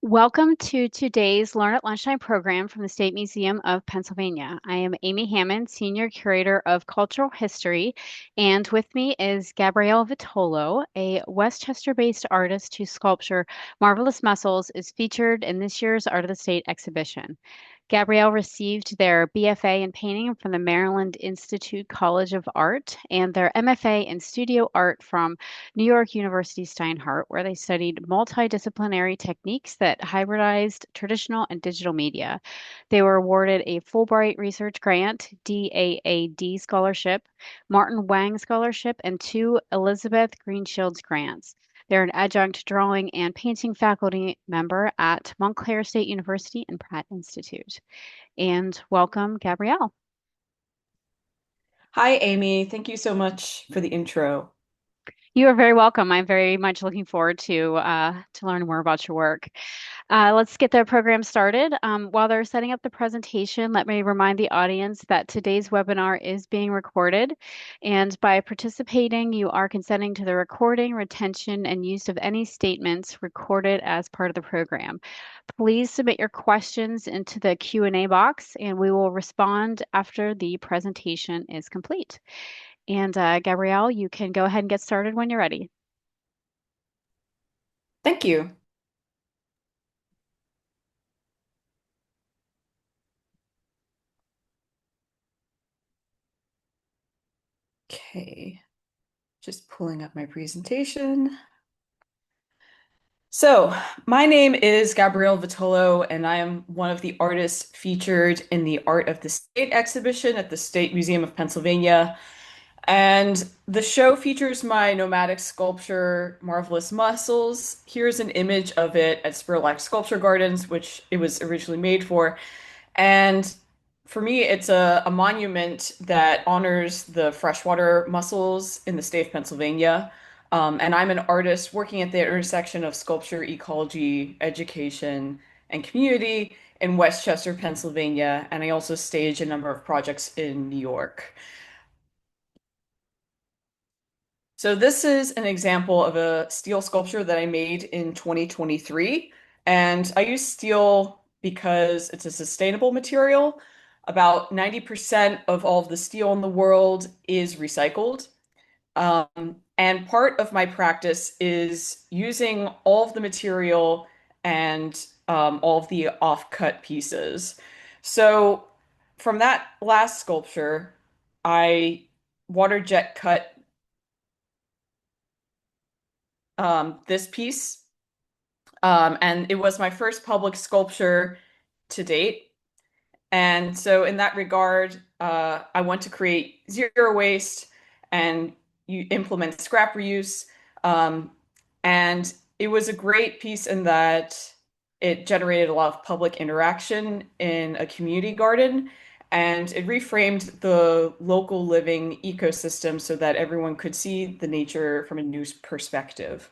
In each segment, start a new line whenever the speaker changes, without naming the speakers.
Welcome to today's Learn at Lunchtime program from the State Museum of Pennsylvania. I am Amy Hammond, Senior Curator of Cultural History, and with me is Gabrielle Vitollo, a Westchester-based artist whose sculpture Marvelous Mussels is featured in this year's Art of the State exhibition. Gabrielle received their BFA in painting from the Maryland Institute College of Art and their MFA in studio art from New York University Steinhardt, where they studied multidisciplinary techniques that hybridized traditional and digital media. They were awarded a Fulbright Research Grant, DAAD Scholarship, Martin Wang Scholarship, and two Elizabeth Greenshields grants. They're an adjunct drawing and painting faculty member at Montclair State University and Pratt Institute. And welcome, Gabrielle.
Hi, Amy. Thank you so much for the intro.
You are very welcome. I'm very much looking forward to learn more about your work. Let's get the program started. While they're setting up the presentation, let me remind the audience that today's webinar is being recorded, and by participating, you are consenting to the recording, retention, and use of any statements recorded as part of the program. Please submit your questions into the Q&A box, and we will respond after the presentation is complete. And Gabrielle, you can go ahead and get started when you're ready.
Thank you. Okay, just pulling up my presentation. So, my name is Gabrielle Vitollo, and I am one of the artists featured in the Art of the State exhibition at the State Museum of Pennsylvania. And the show features my nomadic sculpture, Marvelous Mussels. Here's an image of it at Spurlock Sculpture Gardens, which it was originally made for. And for me, it's a monument that honors the freshwater mussels in the state of Pennsylvania. And I'm an artist working at the intersection of sculpture, ecology, education, and community in Westchester, Pennsylvania. And I also stage a number of projects in New York. So this is an example of a steel sculpture that I made in 2023. And I use steel because it's a sustainable material. About 90% of all of the steel in the world is recycled. And part of my practice is using all of the material and all of the off-cut pieces. So from that last sculpture, I water jet cut this piece. And it was my first public sculpture to date. And so, in that regard, I want to create zero waste and you implement scrap reuse. Um, and it was a great piece in that it generated a lot of public interaction in a community garden. And it reframed the local living ecosystem so that everyone could see the nature from a new perspective.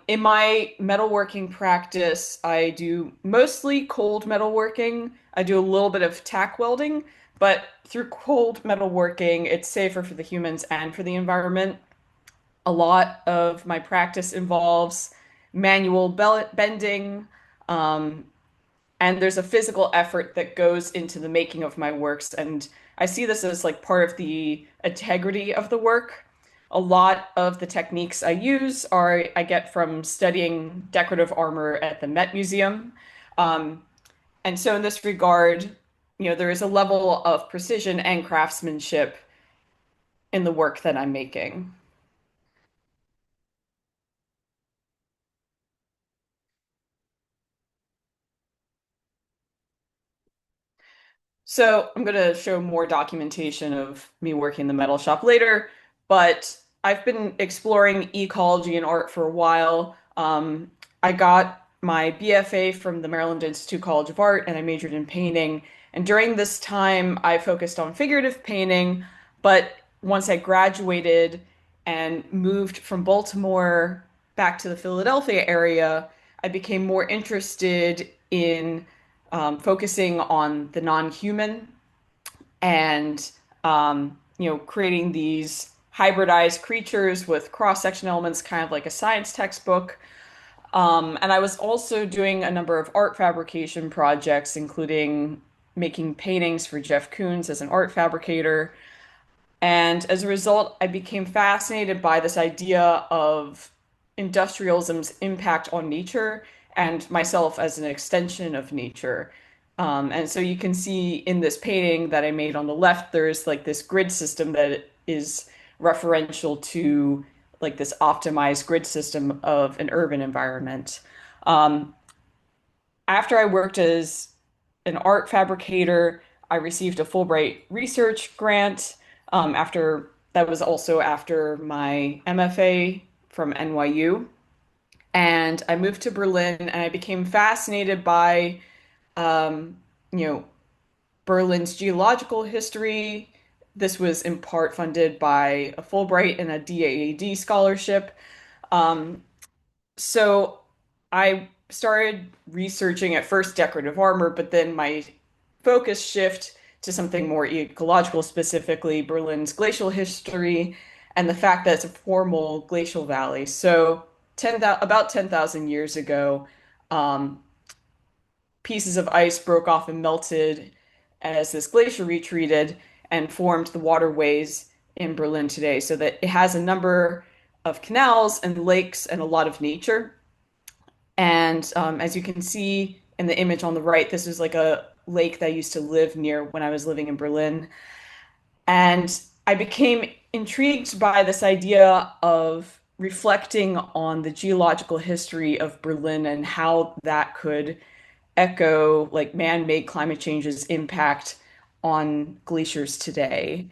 In my metalworking practice, I do mostly cold metalworking. I do a little bit of tack welding, but through cold metalworking, it's safer for the humans and for the environment. A lot of my practice involves manual bending, um, and there's a physical effort that goes into the making of my works. And I see this as like part of the integrity of the work. A lot of the techniques I use are I get from studying decorative armor at the Met Museum. Um, and so in this regard, there is a level of precision and craftsmanship in the work that I'm making. So I'm going to show more documentation of me working in the metal shop later, but I've been exploring ecology and art for a while. I got my BFA from the Maryland Institute College of Art, and I majored in painting. And during this time, I focused on figurative painting, but once I graduated and moved from Baltimore back to the Philadelphia area, I became more interested in focusing on the non-human and creating these hybridized creatures with cross-section elements, kind of like a science textbook. And I was also doing a number of art fabrication projects, including making paintings for Jeff Koons as an art fabricator. And as a result, I became fascinated by this idea of industrialism's impact on nature and myself as an extension of nature. And so you can see in this painting that I made on the left, there's like this grid system that is referential to like this optimized grid system of an urban environment. Um, After I worked as an art fabricator, I received a Fulbright research grant. After that was also after my MFA from NYU. And I moved to Berlin and I became fascinated by, um, you know, Berlin's geological history. This was in part funded by a Fulbright and a DAAD scholarship. Um, so I started researching at first decorative armor, but then my focus shift to something more ecological, specifically Berlin's glacial history and the fact that it's a formal glacial valley. So about 10,000 years ago, um, pieces of ice broke off and melted as this glacier retreated and formed the waterways in Berlin today. So that it has a number of canals and lakes and a lot of nature. And as you can see in the image on the right, this is like a lake that I used to live near when I was living in Berlin. And I became intrigued by this idea of reflecting on the geological history of Berlin and how that could echo like man-made climate change's impact on glaciers today.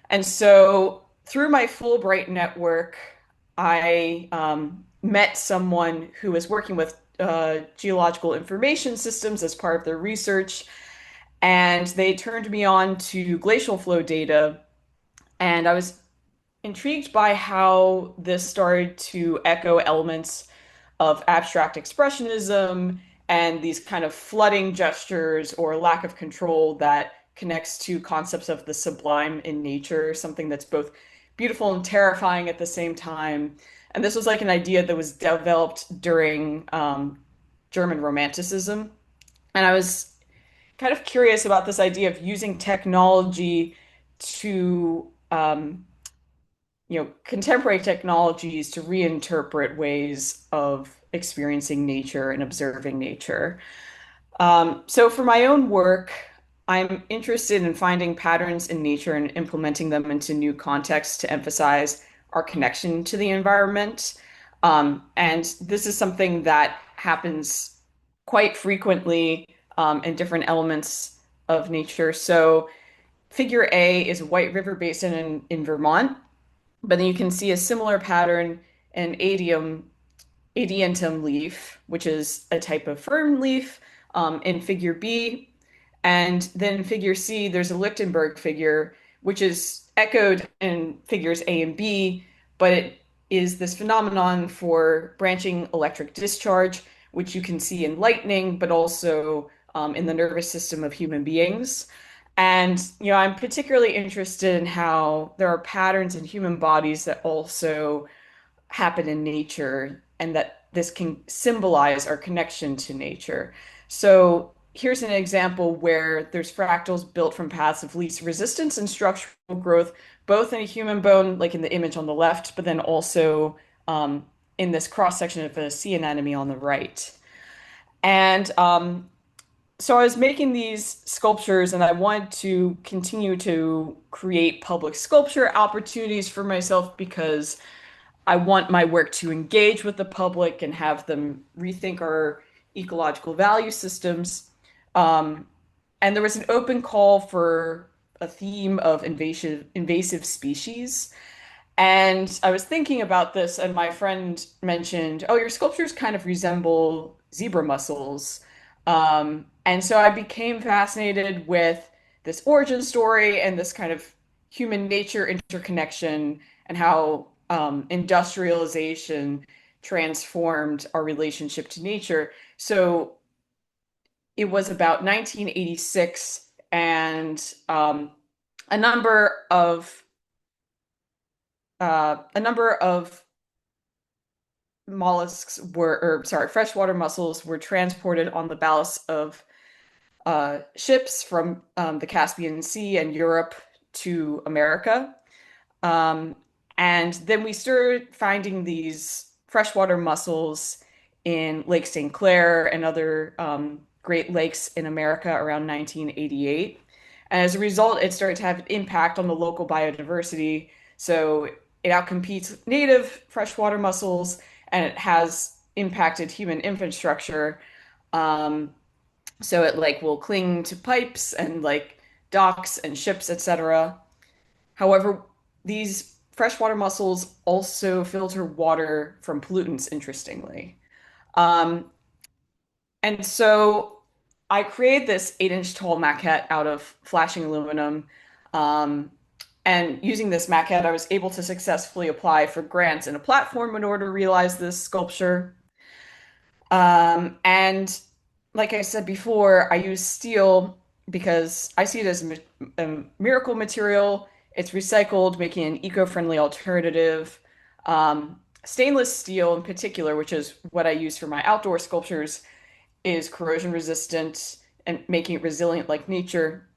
And so through my Fulbright network, I met someone who was working with geological information systems as part of their research, and they turned me on to glacial flow data. And I was intrigued by how this started to echo elements of abstract expressionism and these kind of flooding gestures or lack of control that connects to concepts of the sublime in nature, something that's both beautiful and terrifying at the same time. And this was like an idea that was developed during German Romanticism. And I was kind of curious about this idea of using technology to contemporary technologies to reinterpret ways of experiencing nature and observing nature. So for my own work, I'm interested in finding patterns in nature and implementing them into new contexts to emphasize our connection to the environment. And this is something that happens quite frequently in different elements of nature. So figure A is a White River Basin in Vermont. But then you can see a similar pattern in adiantum leaf, which is a type of fern leaf, in figure B. And then in figure C, there's a Lichtenberg figure, which is echoed in figures A and B, but it is this phenomenon for branching electric discharge, which you can see in lightning, but also in the nervous system of human beings. And, I'm particularly interested in how there are patterns in human bodies that also happen in nature and that this can symbolize our connection to nature. So here's an example where there's fractals built from paths of least resistance and structural growth, both in a human bone, like in the image on the left, but then also in this cross section of a sea anemone on the right. And so I was making these sculptures and I wanted to continue to create public sculpture opportunities for myself because I want my work to engage with the public and have them rethink our ecological value systems. Um, and there was an open call for a theme of invasive species. And I was thinking about this, and my friend mentioned, "Oh, your sculptures kind of resemble zebra mussels." And so I became fascinated with this origin story and this kind of human nature interconnection and how industrialization transformed our relationship to nature. So it was about 1986, and a number of a number of freshwater mussels were transported on the ballast of ships from the Caspian Sea and Europe to America. Um, and then we started finding these freshwater mussels in Lake St. Clair and other Great Lakes in America around 1988. And as a result, it started to have an impact on the local biodiversity. So it outcompetes native freshwater mussels and it has impacted human infrastructure. Um, so it like will cling to pipes and like docks and ships, etc. However, these freshwater mussels also filter water from pollutants, interestingly. Um, and so I created this 8-inch tall maquette out of flashing aluminum. Um, and using this maquette, I was able to successfully apply for grants and a platform in order to realize this sculpture. And like I said before, I use steel because I see it as a miracle material. It's recycled, making an eco-friendly alternative. Stainless steel in particular, which is what I use for my outdoor sculptures, is corrosion resistant and making it resilient like nature.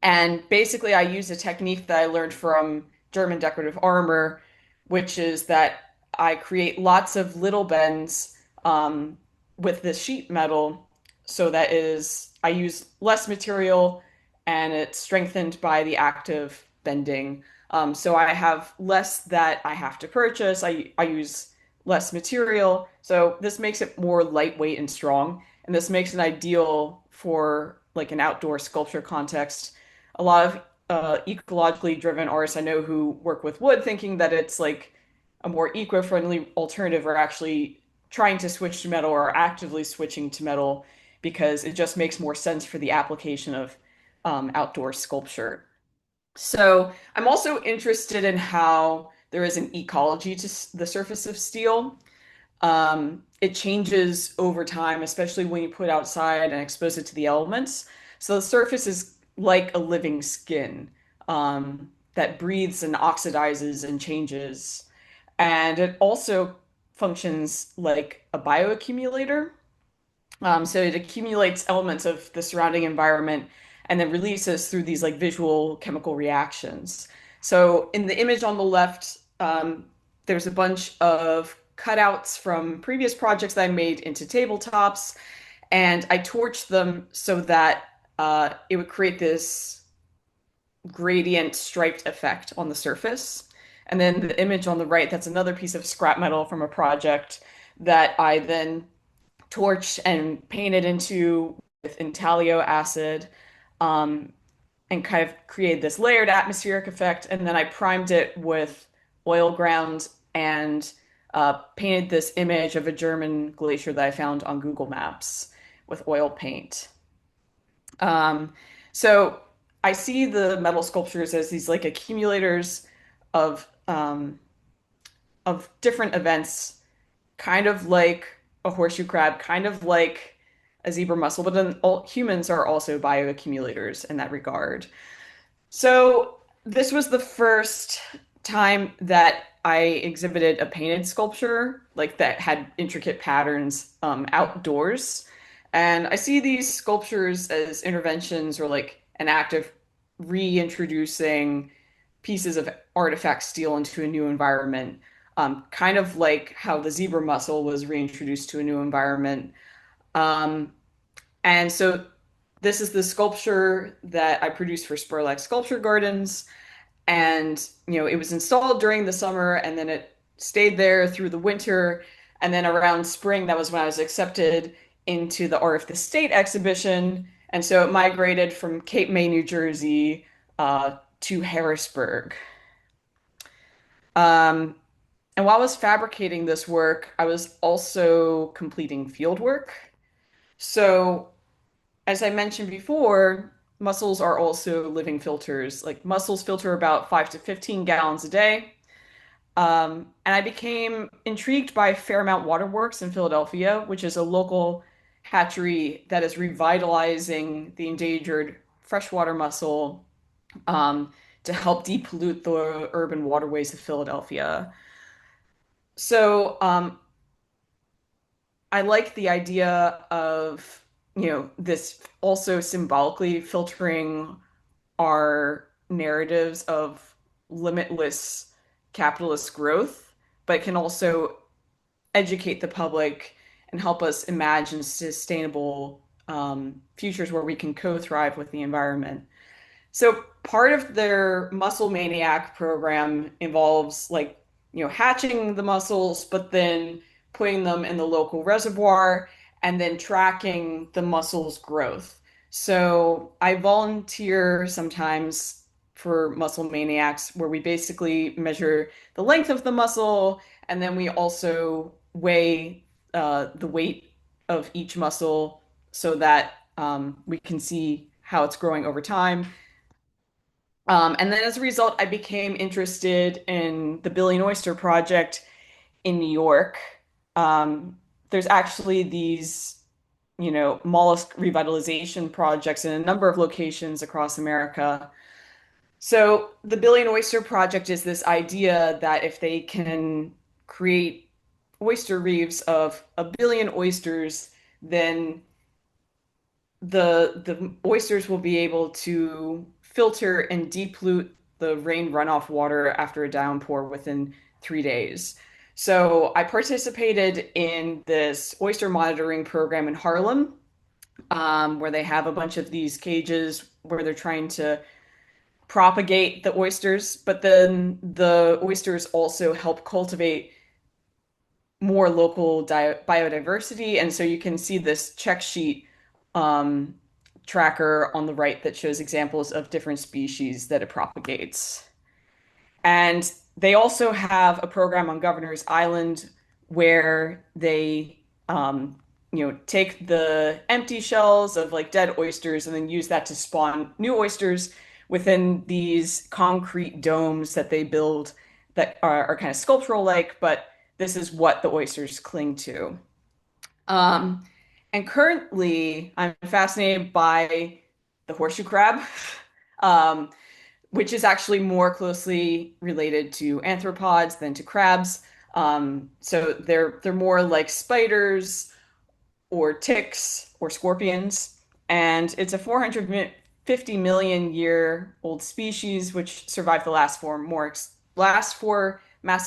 And basically, I use a technique that I learned from German decorative armor, which is that I create lots of little bends um, with this sheet metal so that is I use less material and it's strengthened by the active bending. So I have less that I have to purchase. I use less material. So this makes it more lightweight and strong. And this makes it ideal for like an outdoor sculpture context. A lot of ecologically driven artists I know who work with wood, thinking that it's like a more eco-friendly alternative, are actually trying to switch to metal or actively switching to metal because it just makes more sense for the application of outdoor sculpture. So I'm also interested in how there is an ecology to the surface of steel. It changes over time, especially when you put it outside and expose it to the elements. So the surface is like a living skin that breathes and oxidizes and changes. And it also functions like a bioaccumulator. So it accumulates elements of the surrounding environment and then releases through these like visual chemical reactions. So in the image on the left, there's a bunch of cutouts from previous projects that I made into tabletops, and I torched them so that it would create this gradient striped effect on the surface. And then the image on the right, that's another piece of scrap metal from a project that I then torched and painted into with intalio acid, um, and kind of created this layered atmospheric effect. And then I primed it with oil ground and painted this image of a German glacier that I found on Google Maps with oil paint. Um, so I see the metal sculptures as these like accumulators of um, of different events, kind of like a horseshoe crab, kind of like a zebra mussel, but then all, humans are also bioaccumulators in that regard. So this was the first time that I exhibited a painted sculpture like that had intricate patterns outdoors. And I see these sculptures as interventions or like an act of reintroducing pieces of artifact steel into a new environment, kind of like how the zebra mussel was reintroduced to a new environment. Um, and so this is the sculpture that I produced for Spurlock Sculpture Gardens. And, it was installed during the summer and then it stayed there through the winter. And then around spring, that was when I was accepted into the Art of the State exhibition. And so it migrated from Cape May, New Jersey, to Harrisburg. Um, and while I was fabricating this work, I was also completing field work. So as I mentioned before, mussels are also living filters. Like mussels filter about 5 to 15 gallons a day. And I became intrigued by Fairmount Waterworks in Philadelphia, which is a local hatchery that is revitalizing the endangered freshwater mussel to help depollute the urban waterways of Philadelphia. So I like the idea of, this also symbolically filtering our narratives of limitless capitalist growth, but can also educate the public and help us imagine sustainable futures where we can co-thrive with the environment. So part of their Mussel Maniac program involves hatching the mussels, but then putting them in the local reservoir and then tracking the mussels' growth. So I volunteer sometimes for Mussel Maniacs, where we basically measure the length of the mussel, and then we also weigh the weight of each mussel so that we can see how it's growing over time. And then as a result, I became interested in the Billion Oyster Project in New York. Um, there's actually these, mollusk revitalization projects in a number of locations across America. So the Billion Oyster Project is this idea that if they can create oyster reefs of 1 billion oysters, then the oysters will be able to filter and depollute the rain runoff water after a downpour within 3 days. So I participated in this oyster monitoring program in Harlem, where they have a bunch of these cages where they're trying to propagate the oysters, but then the oysters also help cultivate more local biodiversity. And so you can see this check sheet um, tracker on the right that shows examples of different species that it propagates. And they also have a program on Governor's Island where they, take the empty shells of like dead oysters and then use that to spawn new oysters within these concrete domes that they build that are kind of sculptural like, but this is what the oysters cling to. Um, and currently, I'm fascinated by the horseshoe crab. Um, which is actually more closely related to arthropods than to crabs. So they're more like spiders or ticks or scorpions, and it's a 450 million year old species which survived the last four mass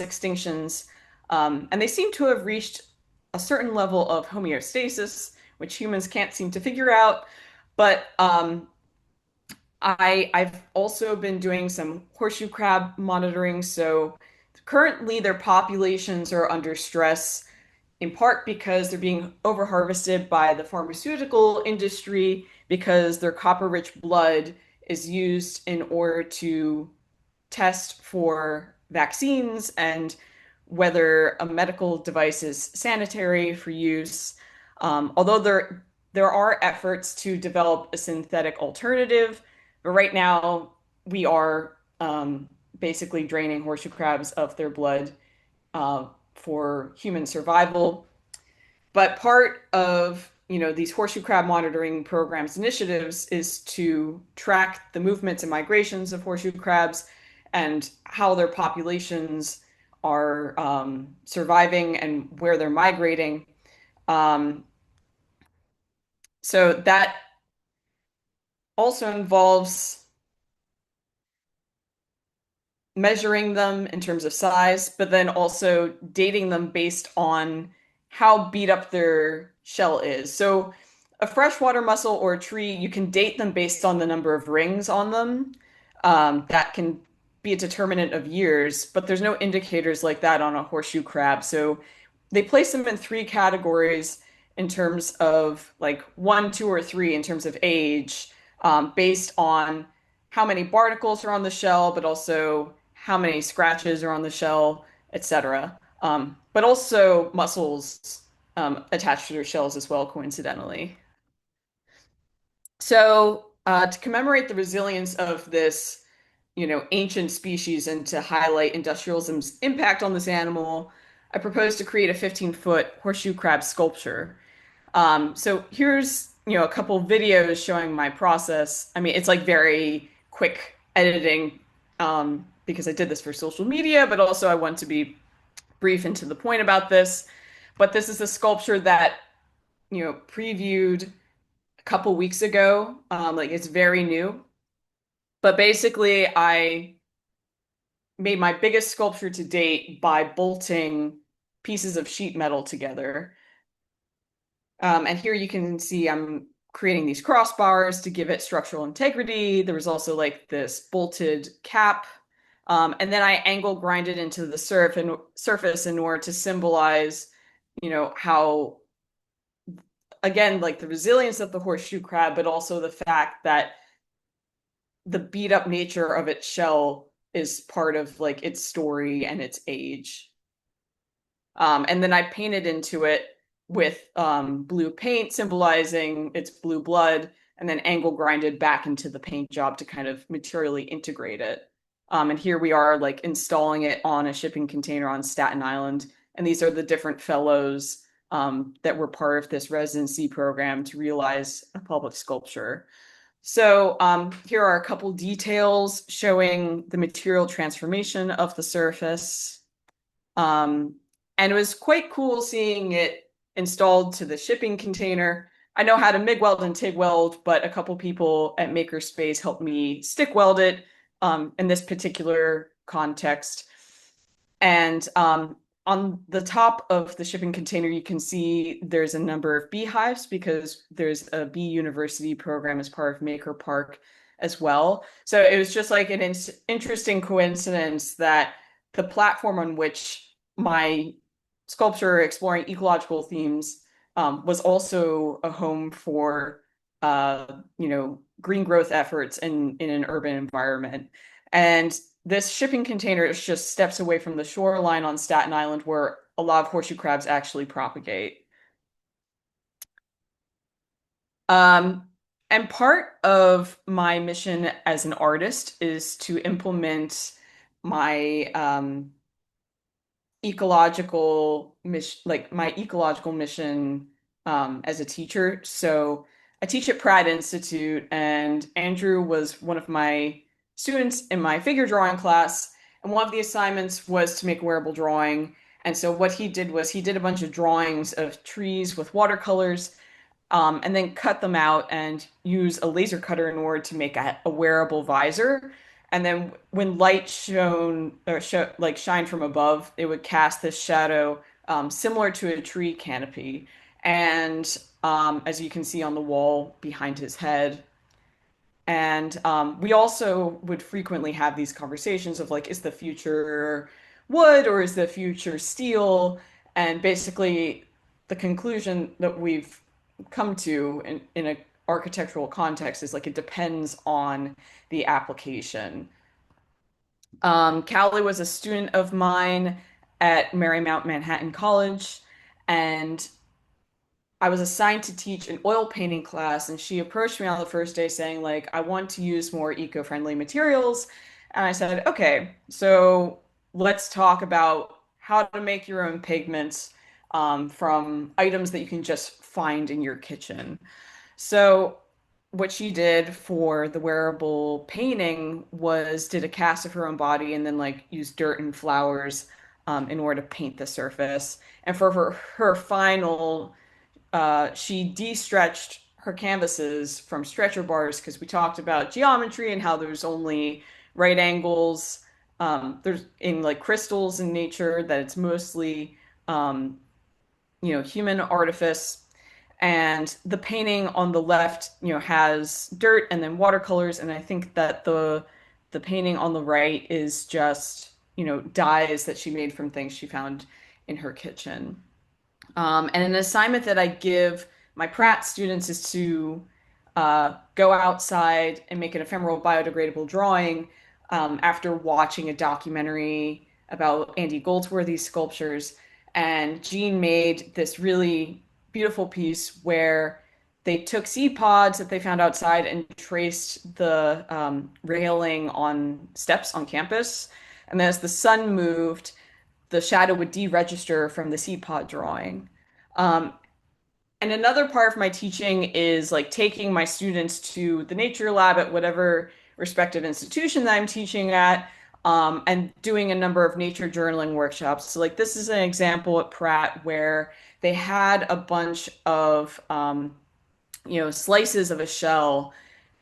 extinctions, and they seem to have reached a certain level of homeostasis, which humans can't seem to figure out. But I've also been doing some horseshoe crab monitoring. So currently their populations are under stress in part because they're being overharvested by the pharmaceutical industry because their copper-rich blood is used in order to test for vaccines and whether a medical device is sanitary for use. Although there are efforts to develop a synthetic alternative, but right now we are basically draining horseshoe crabs of their blood for human survival. But part of, these horseshoe crab monitoring programs initiatives is to track the movements and migrations of horseshoe crabs and how their populations are surviving and where they're migrating. Um, so that also involves measuring them in terms of size, but then also dating them based on how beat up their shell is. So a freshwater mussel or a tree, you can date them based on the number of rings on them. That can be a determinant of years, but there's no indicators like that on a horseshoe crab. So they place them in three categories in terms of like one, two, or three in terms of age, based on how many barnacles are on the shell, but also how many scratches are on the shell, etc. But also mussels attached to their shells as well, coincidentally. So to commemorate the resilience of this, ancient species and to highlight industrialism's impact on this animal, I propose to create a 15-foot horseshoe crab sculpture. So here's, a couple videos showing my process. I mean, it's like very quick editing, because I did this for social media, but also I want to be brief and to the point about this. But this is a sculpture that, previewed a couple weeks ago. Like it's very new. But basically, I made my biggest sculpture to date by bolting pieces of sheet metal together. And here you can see I'm creating these crossbars to give it structural integrity. There was also like this bolted cap. And then I angle grinded into the surface in order to symbolize, how, again, like the resilience of the horseshoe crab, but also the fact that the beat up nature of its shell is part of like its story and its age. And then I painted into it with blue paint symbolizing its blue blood, and then angle grinded back into the paint job to kind of materially integrate it. And here we are like installing it on a shipping container on Staten Island. And these are the different fellows that were part of this residency program to realize a public sculpture. So here are a couple details showing the material transformation of the surface. Um, and it was quite cool seeing it installed to the shipping container. I know how to MIG weld and TIG weld, but a couple people at Makerspace helped me stick weld it in this particular context. And on the top of the shipping container, you can see there's a number of beehives because there's a bee university program as part of Maker Park as well. So it was just like an interesting coincidence that the platform on which my sculpture exploring ecological themes was also a home for green growth efforts in an urban environment. And this shipping container is just steps away from the shoreline on Staten Island where a lot of horseshoe crabs actually propagate. Um, and part of my mission as an artist is to implement my ecological mission, like my ecological mission as a teacher. So I teach at Pratt Institute, and Andrew was one of my students in my figure drawing class. And one of the assignments was to make a wearable drawing. And so what he did was he did a bunch of drawings of trees with watercolors, and then cut them out and use a laser cutter in order to make a wearable visor. And then when light shone or like shined from above, it would cast this shadow similar to a tree canopy. And as you can see on the wall behind his head, and we also would frequently have these conversations of like, is the future wood or is the future steel? And basically, the conclusion that we've come to in an architectural context is like it depends on the application. Callie was a student of mine at Marymount Manhattan College, and I was assigned to teach an oil painting class, and she approached me on the first day saying, like, I want to use more eco-friendly materials. And I said, okay, so let's talk about how to make your own pigments from items that you can just find in your kitchen. So what she did for the wearable painting was did a cast of her own body and then like used dirt and flowers in order to paint the surface. And for her final she de-stretched her canvases from stretcher bars because we talked about geometry and how there's only right angles. There's in like crystals in nature that it's mostly um, human artifice. And the painting on the left, has dirt and then watercolors. And I think that the painting on the right is just, dyes that she made from things she found in her kitchen. And an assignment that I give my Pratt students is to go outside and make an ephemeral biodegradable drawing after watching a documentary about Andy Goldsworthy's sculptures. And Jean made this really beautiful piece where they took seed pods that they found outside and traced the railing on steps on campus. And then as the sun moved, the shadow would deregister from the seed pod drawing. Um, and another part of my teaching is like taking my students to the nature lab at whatever respective institution that I'm teaching at, and doing a number of nature journaling workshops. So like this is an example at Pratt where they had a bunch of slices of a shell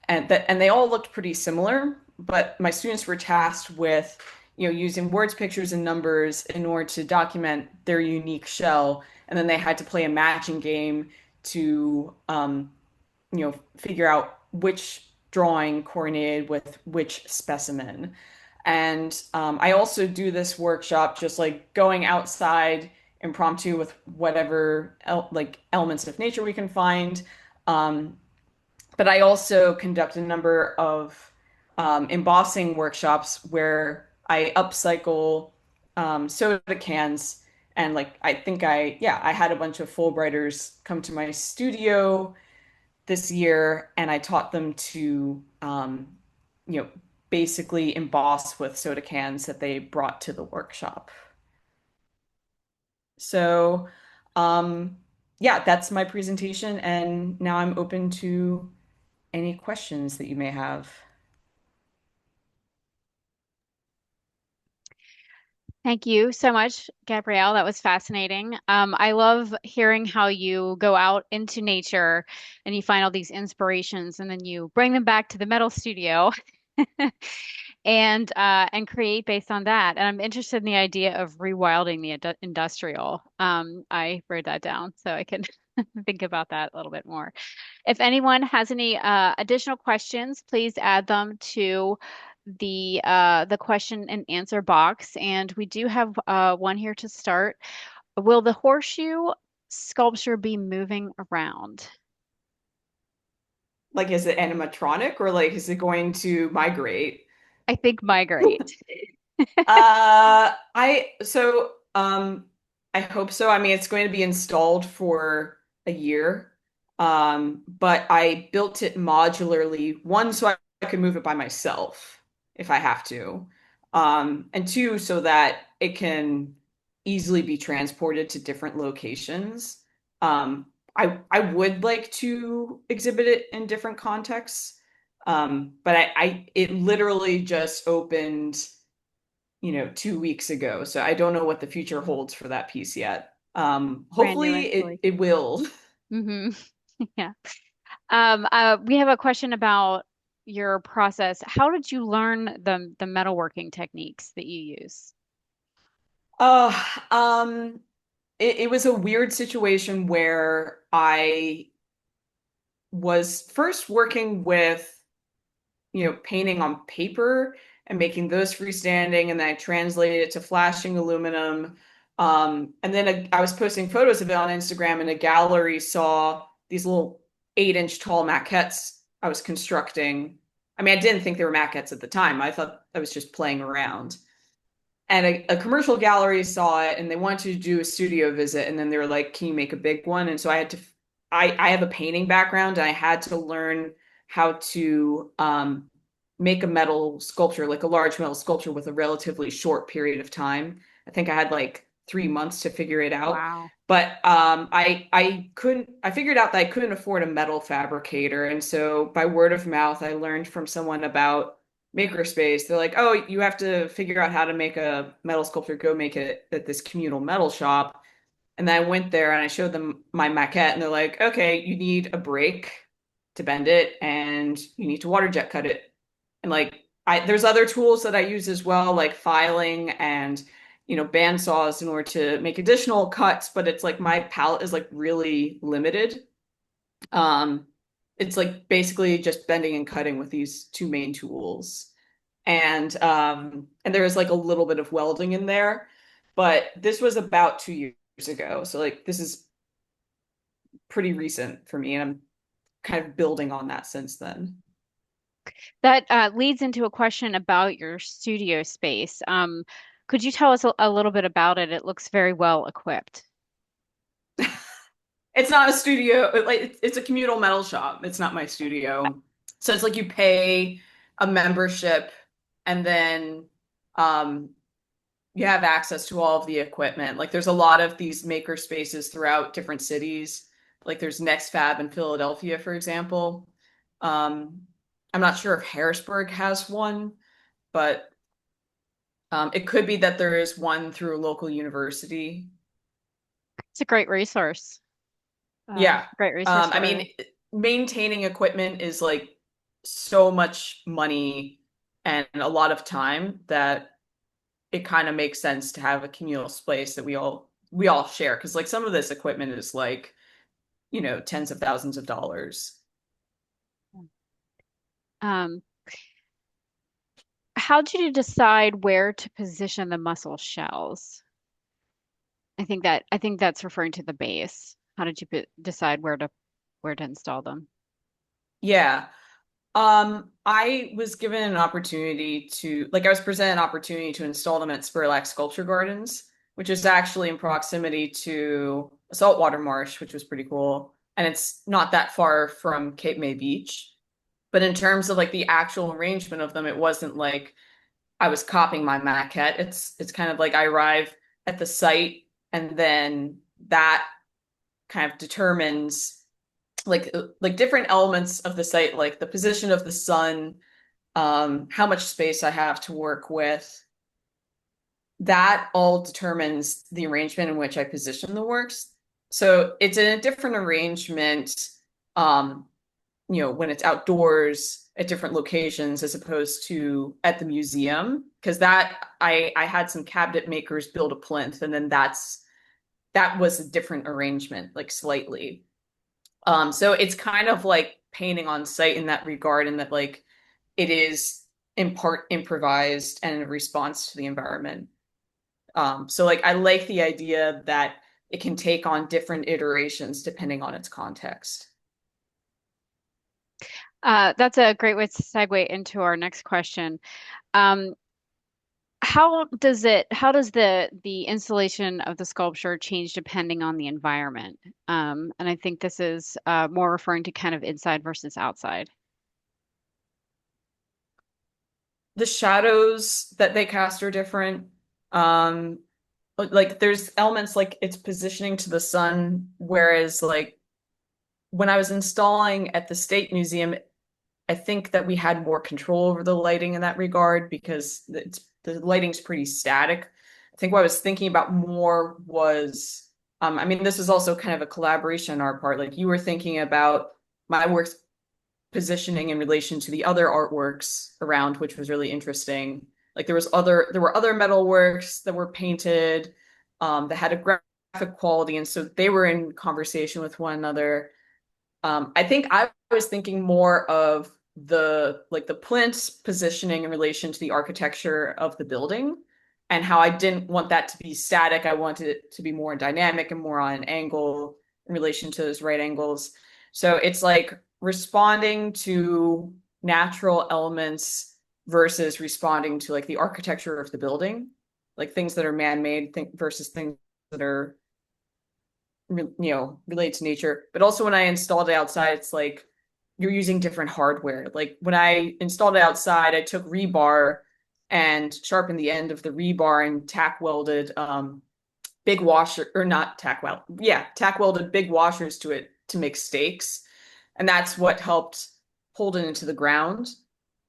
and they all looked pretty similar, but my students were tasked with, using words, pictures, and numbers in order to document their unique shell, and then they had to play a matching game to, figure out which drawing coordinated with which specimen. And I also do this workshop just like going outside impromptu with whatever like elements of nature we can find. Um, but I also conduct a number of embossing workshops where I upcycle soda cans. And like, I had a bunch of Fulbrighters come to my studio this year, and I taught them to, you know, basically emboss with soda cans that they brought to the workshop. So, um, yeah, that's my presentation, and now I'm open to any questions that you may have.
Thank you so much, Gabrielle. That was fascinating. I love hearing how you go out into nature and you find all these inspirations and then you bring them back to the metal studio and create based on that. And I'm interested in the idea of rewilding the industrial. I wrote that down so I can think about that a little bit more. If anyone has any additional questions, please add them to the question and answer box. And we do have one here to start. Will the horseshoe sculpture be moving around?
Like, is it animatronic or like is it going to migrate?
I think migrate.
I hope so. I mean, it's going to be installed for a year. But I built it modularly, one, so I could move it by myself if I have to. And two, so that it can easily be transported to different locations. I would like to exhibit it in different contexts. But it literally just opened 2 weeks ago. So I don't know what the future holds for that piece yet.
Brand new
Hopefully it
installation.
will.
Hmm. Yeah. We have a question about your process. How did you learn the metalworking techniques that you use?
Uh, um, it was a weird situation where I was first working with, painting on paper and making those freestanding, and then I translated it to flashing aluminum. And then I was posting photos of it on Instagram, and a gallery saw these little 8-inch tall maquettes I was constructing. I mean, I didn't think they were maquettes at the time. I thought I was just playing around. And a commercial gallery saw it and they wanted to do a studio visit. And then they were like, can you make a big one? And so I have a painting background and I had to learn how to make a metal sculpture, like a large metal sculpture with a relatively short period of time. I think I had like 3 months to figure it out.
Wow.
But I figured out that I couldn't afford a metal fabricator. And so by word of mouth, I learned from someone about makerspace. They're like, oh, you have to figure out how to make a metal sculpture, go make it at this communal metal shop. And then I went there and I showed them my maquette, and they're like, okay, you need a brake to bend it, and you need to water jet cut it. And like, there's other tools that I use as well, like filing and band saws in order to make additional cuts. But it's like my palette is like really limited. Um, it's like basically just bending and cutting with these two main tools. And there was like a little bit of welding in there, but this was about 2 years ago. So like this is pretty recent for me, and I'm kind of building on that since then.
That leads into a question about your studio space. Could you tell us a little bit about it? It looks very well equipped.
It's not a studio, like it's a communal metal shop. It's not my studio. So it's like you pay a membership, and then um you have access to all of the equipment. Like there's a lot of these maker spaces throughout different cities. Like there's Next Fab in Philadelphia, for example. Um, I'm not sure if Harrisburg has one, but It could be that there is one through a local university.
It's a great resource.
Yeah.
Great resource
I mean,
for.
maintaining equipment is like so much money and a lot of time that it kind of makes sense to have a communal space that we all share. Because like some of this equipment is like, tens of thousands of dollars.
Um, how did you decide where to position the mussel shells? I think that's referring to the base. How did you decide where to install them?
Yeah. I was given an opportunity I was presented an opportunity to install them at Spurlack Sculpture Gardens, which is actually in proximity to a saltwater marsh, which was pretty cool. And it's not that far from Cape May Beach. But in terms of like the actual arrangement of them, it wasn't like I was copying my maquette. It's kind of like I arrive at the site and then that kind of determines like different elements of the site, like the position of the sun, how much space I have to work with. That all determines the arrangement in which I position the works. So it's in a different arrangement, um, when it's outdoors at different locations as opposed to at the museum. Because that I had some cabinet makers build a plinth, and then that was a different arrangement, like slightly. So it's kind of like painting on site in that regard, in that like it is in part improvised and in response to the environment. So like I like the idea that it can take on different iterations depending on its context.
That's a great way to segue into our next question. Um, how does the installation of the sculpture change depending on the environment? And I think this is more referring to kind of inside versus outside.
The shadows that they cast are different. Um, like there's elements like it's positioning to the sun, whereas like when I was installing at the State Museum, I think that we had more control over the lighting in that regard because the lighting's pretty static. I think what I was thinking about more was, I mean, this is also kind of a collaboration on our part. Like you were thinking about my work's positioning in relation to the other artworks around, which was really interesting. Like there were other metal works that were painted, that had a graphic quality, and so they were in conversation with one another. I think I was thinking more of the plinth's positioning in relation to the architecture of the building and how I didn't want that to be static. I wanted it to be more dynamic and more on an angle in relation to those right angles. So it's like responding to natural elements versus responding to like the architecture of the building, like things that are man-made versus things that are related to nature. But also when I installed it outside, it's like you're using different hardware. Like when I installed it outside, I took rebar and sharpened the end of the rebar and tack welded big washer, or not tack weld. Yeah, tack welded big washers to it to make stakes. And that's what helped hold it into the ground.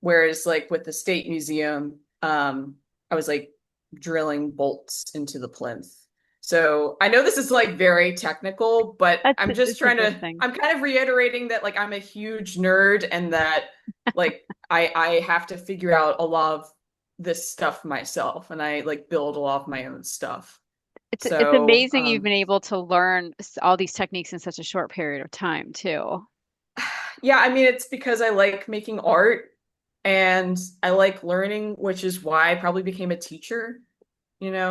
Whereas like with the State Museum, I was like drilling bolts into the plinth. So I know this is like very technical, but
It's interesting.
I'm kind of reiterating that like I'm a huge nerd and that like I have to figure out a lot of this stuff myself and I like build a lot of my own stuff.
It's
So,
amazing you've been able to learn all these techniques in such a short period of time too.
yeah, I mean, it's because I like making art and I like learning, which is why I probably became a teacher.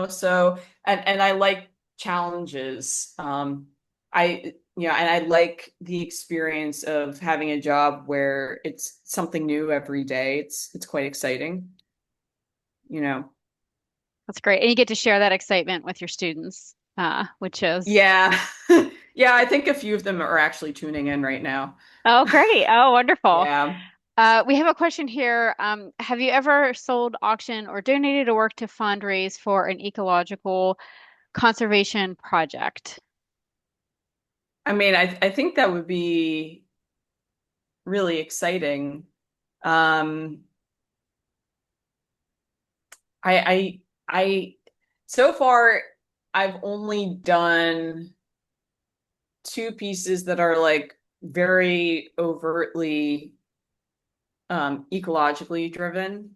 So, and I like challenges. And I like the experience of having a job where it's something new every day. It's quite exciting, you know.
That's great. And you get to share that excitement with your students, which is,
Yeah. Yeah, I think a few of them are actually tuning in right now.
oh, great. Oh, wonderful.
Yeah.
We have a question here. Have you ever sold, auction, or donated a work to fundraise for an ecological conservation project?
I mean, I think that would be really exciting. Um, I so far I've only done two pieces that are like very overtly ecologically driven.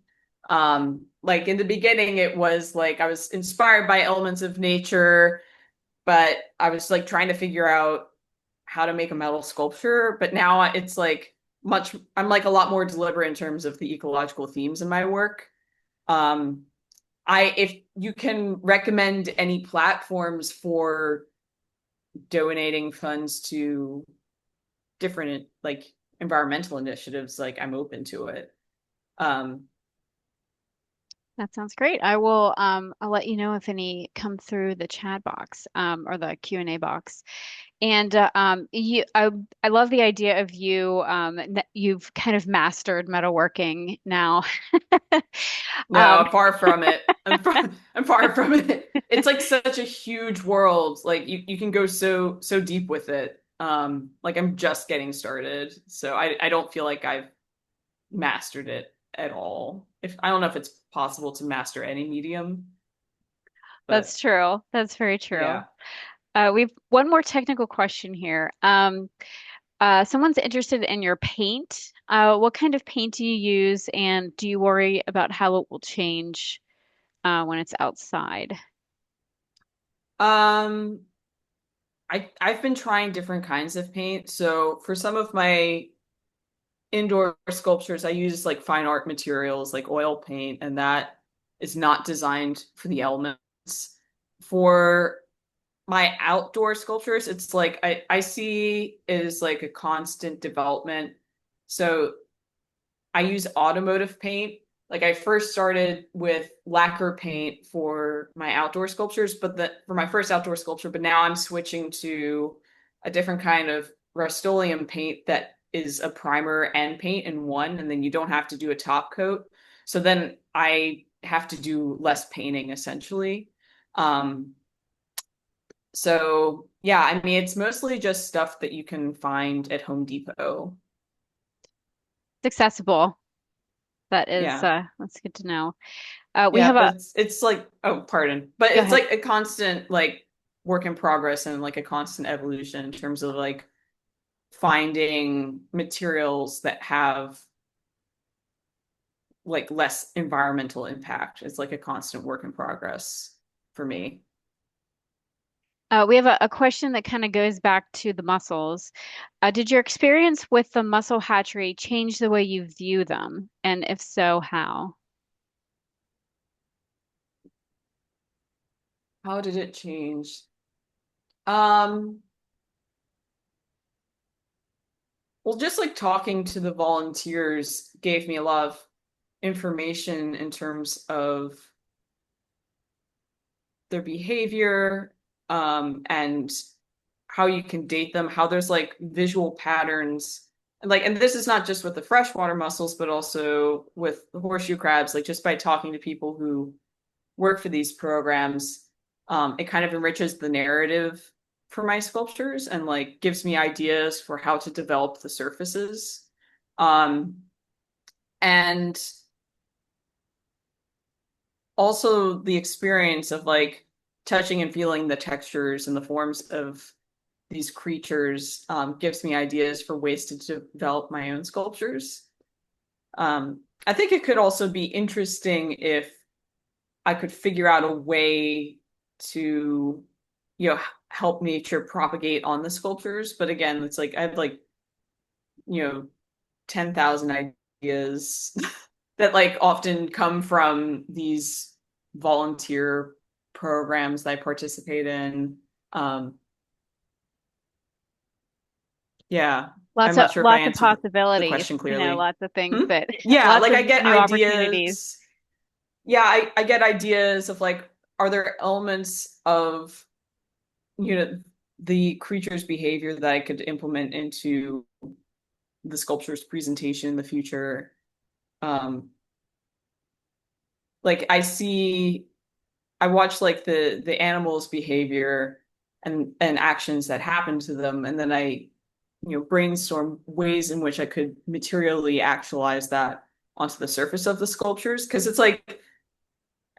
Like in the beginning, it was like I was inspired by elements of nature, but I was like trying to figure out how to make a metal sculpture. But now it's like I'm like a lot more deliberate in terms of the ecological themes in my work. Um, if you can recommend any platforms for donating funds to different like environmental initiatives, like I'm open to it. Um,
That sounds great. I'll let you know if any come through the chat box or the Q&A box. And I love the idea of you that you've kind of mastered metalworking now. Um,
no, far from it. I'm far from it. It's like such a huge world. Like you can go so deep with it. Like I'm just getting started, so I don't feel like I've mastered it at all. If I don't know if it's possible to master any medium,
that's
but
true. That's very true.
yeah.
We've one more technical question here. Someone's interested in your paint. What kind of paint do you use, and do you worry about how it will change when it's outside?
Um, I've been trying different kinds of paint. So for some of my indoor sculptures, I use like fine art materials like oil paint, and that is not designed for the elements. For my outdoor sculptures, it's like I see it as like a constant development. So I use automotive paint. Like I first started with lacquer paint for my outdoor sculptures, for my first outdoor sculpture, but now I'm switching to a different kind of Rust-Oleum paint that is a primer and paint in one, and then you don't have to do a top coat. So then I have to do less painting essentially. Um, so yeah, I mean it's mostly just stuff that you can find at Home Depot.
It's accessible. That is,
Yeah.
that's good to know. We
Yeah,
have
but
a,
it's like oh, pardon. But
Go
it's
ahead.
like a constant like work in progress and like a constant evolution in terms of like finding materials that have like less environmental impact. It's like a constant work in progress for me.
We have a question that kind of goes back to the mussels. Did your experience with the mussel hatchery change the way you view them? And if so, how?
How did it change? Um, well, just like talking to the volunteers gave me a lot of information in terms of their behavior, and how you can date them, how there's like visual patterns. And this is not just with the freshwater mussels, but also with the horseshoe crabs, like just by talking to people who work for these programs, it kind of enriches the narrative for my sculptures and like gives me ideas for how to develop the surfaces. Um, and also the experience of like touching and feeling the textures and the forms of these creatures gives me ideas for ways to develop my own sculptures. I think it could also be interesting if I could figure out a way to, help nature propagate on the sculptures. But again, it's like I have like, you know, 10,000 ideas that like often come from these volunteer programs that I participate in. Um, yeah, I'm not sure if I
Lots of
answered the
possibilities,
question clearly.
lots of things
Hmm?
that,
Yeah,
lots
like
of
I get
new opportunities.
ideas. Yeah, I get ideas of like, are there elements of, you know, the creature's behavior that I could implement into the sculpture's presentation in the future? Um, like I watch like the animals' behavior and actions that happen to them, and then I, brainstorm ways in which I could materially actualize that onto the surface of the sculptures. Because it's like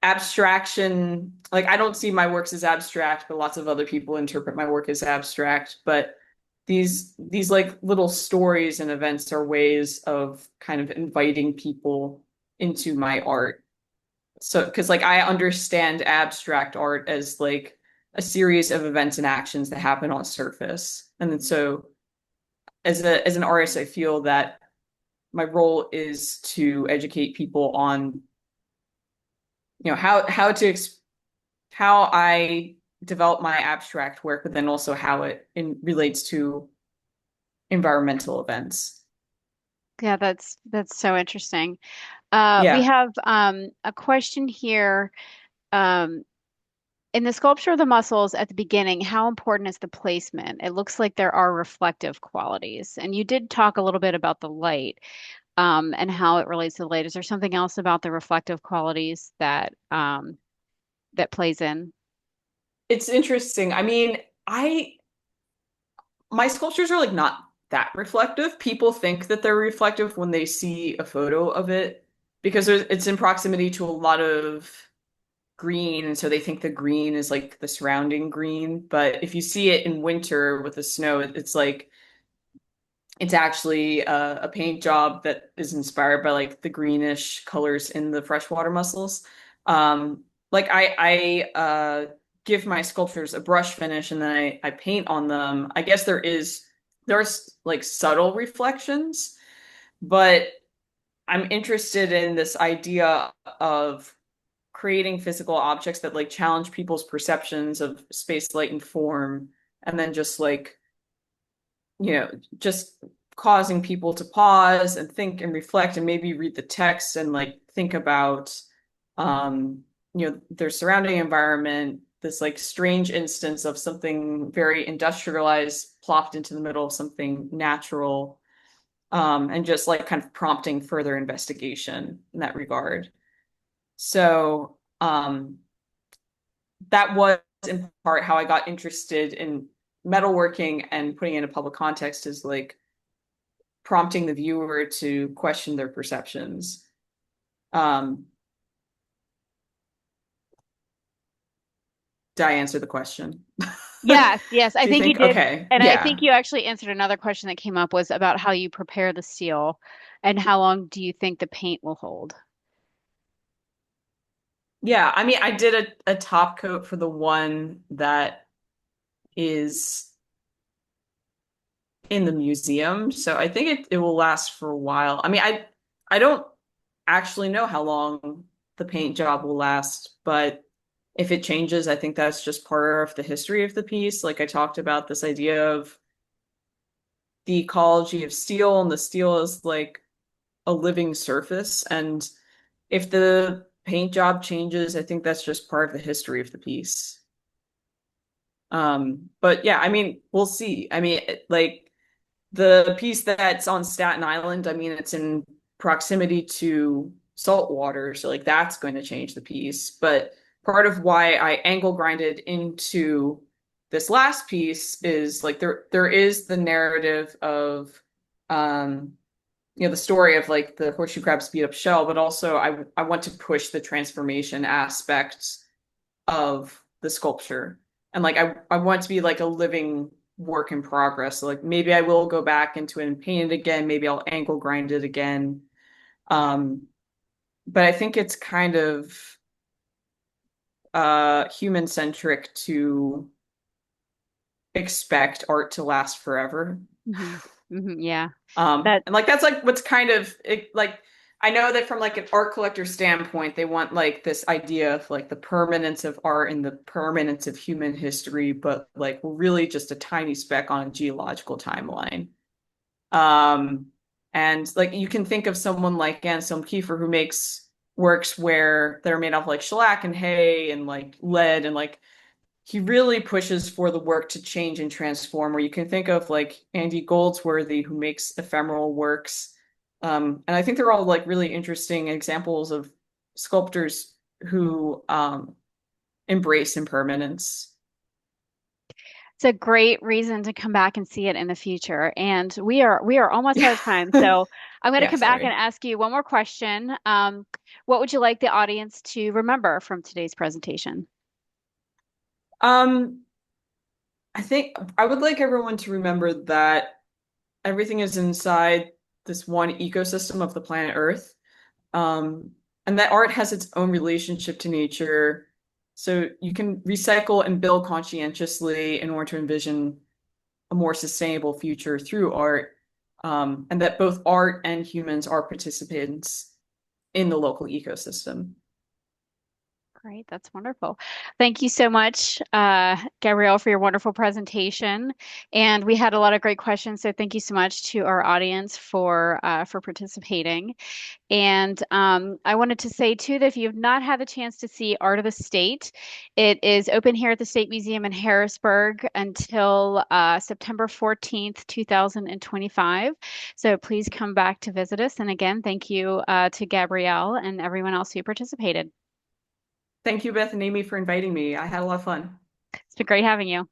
abstraction, like I don't see my works as abstract, but lots of other people interpret my work as abstract. But these like little stories and events are ways of kind of inviting people into my art. So, because like I understand abstract art as like a series of events and actions that happen on surface. And then so as an artist, I feel that my role is to educate people on, how I develop my abstract work, but then also how it relates to environmental events.
Yeah, that's so interesting. We
Yeah,
have a question here. Um, in the sculpture of the mussels at the beginning, how important is the placement? It looks like there are reflective qualities. And you did talk a little bit about the light, and how it relates to the light. Is there something else about the reflective qualities that plays in?
it's interesting. I mean, I my sculptures are like not that reflective. People think that they're reflective when they see a photo of it because it's in proximity to a lot of green, and so they think the green is like the surrounding green. But if you see it in winter with the snow, it's like it's actually a paint job that is inspired by like the greenish colors in the freshwater mussels. Like I give my sculptures a brush finish and then I paint on them. I guess there's like subtle reflections, but I'm interested in this idea of creating physical objects that like challenge people's perceptions of space, light, and form, and then just like just causing people to pause and think and reflect and maybe read the text and like think about um their surrounding environment, this like strange instance of something very industrialized plopped into the middle of something natural, and just like kind of prompting further investigation in that regard. So that was in part how I got interested in metalworking and putting it in a public context, is like prompting the viewer to question their perceptions. Um, did I answer the question?
Yes, yes, I
Do you
think you
think?
did.
Okay,
And I think
yeah.
you actually answered another question that came up was about how you prepare the steel and how long do you think the paint will hold?
Yeah, I mean, I did a top coat for the one that is in the museum, so I think it will last for a while. I mean, I don't actually know how long the paint job will last, but if it changes, I think that's just part of the history of the piece. Like I talked about this idea of the ecology of steel, and the steel is like a living surface. And if the paint job changes, I think that's just part of the history of the piece. But yeah, I mean, we'll see. I mean, like the piece that's on Staten Island, I mean, it's in proximity to salt water, so like that's going to change the piece. But part of why I angle grinded into this last piece is like there is the narrative of um the story of like the horseshoe crab's beat up shell, but also I want to push the transformation aspects of the sculpture. And like I want to be like a living work in progress. So like maybe I will go back into it and paint it again. Maybe I'll angle grind it again. Um, but I think it's kind of human centric to expect art to last forever.
Hmm. Yeah.
Um,
That
and like that's like what's kind of like I know that from like an art collector standpoint, they want like this idea of like the permanence of art and the permanence of human history, but like we're really just a tiny speck on a geological timeline. Um, and like you can think of someone like Anselm Kiefer who makes works where they're made of like shellac and hay and like lead, and like he really pushes for the work to change and transform. Or you can think of like Andy Goldsworthy, who makes ephemeral works. And I think they're all like really interesting examples of sculptors who embrace impermanence.
it's a great reason to come back and see it in the future. And we are almost out of time. So I'm going to
Yeah,
come back and
sorry.
ask you one more question. What would you like the audience to remember from today's presentation?
Um, I think I would like everyone to remember that everything is inside this one ecosystem of the planet Earth. Um, and that art has its own relationship to nature. So you can recycle and build conscientiously in order to envision a more sustainable future through art. And that both art and humans are participants in the local ecosystem.
Great, that's wonderful. Thank you so much, Gabrielle, for your wonderful presentation. And we had a lot of great questions, so thank you so much to our audience for participating. And I wanted to say too that if you've not had the chance to see Art of the State, it is open here at the State Museum in Harrisburg until September 14th, 2025. So please come back to visit us. And again, thank you to Gabrielle and everyone else who participated.
Thank you, Beth and Amy, for inviting me. I had a lot of fun.
It's been great having you.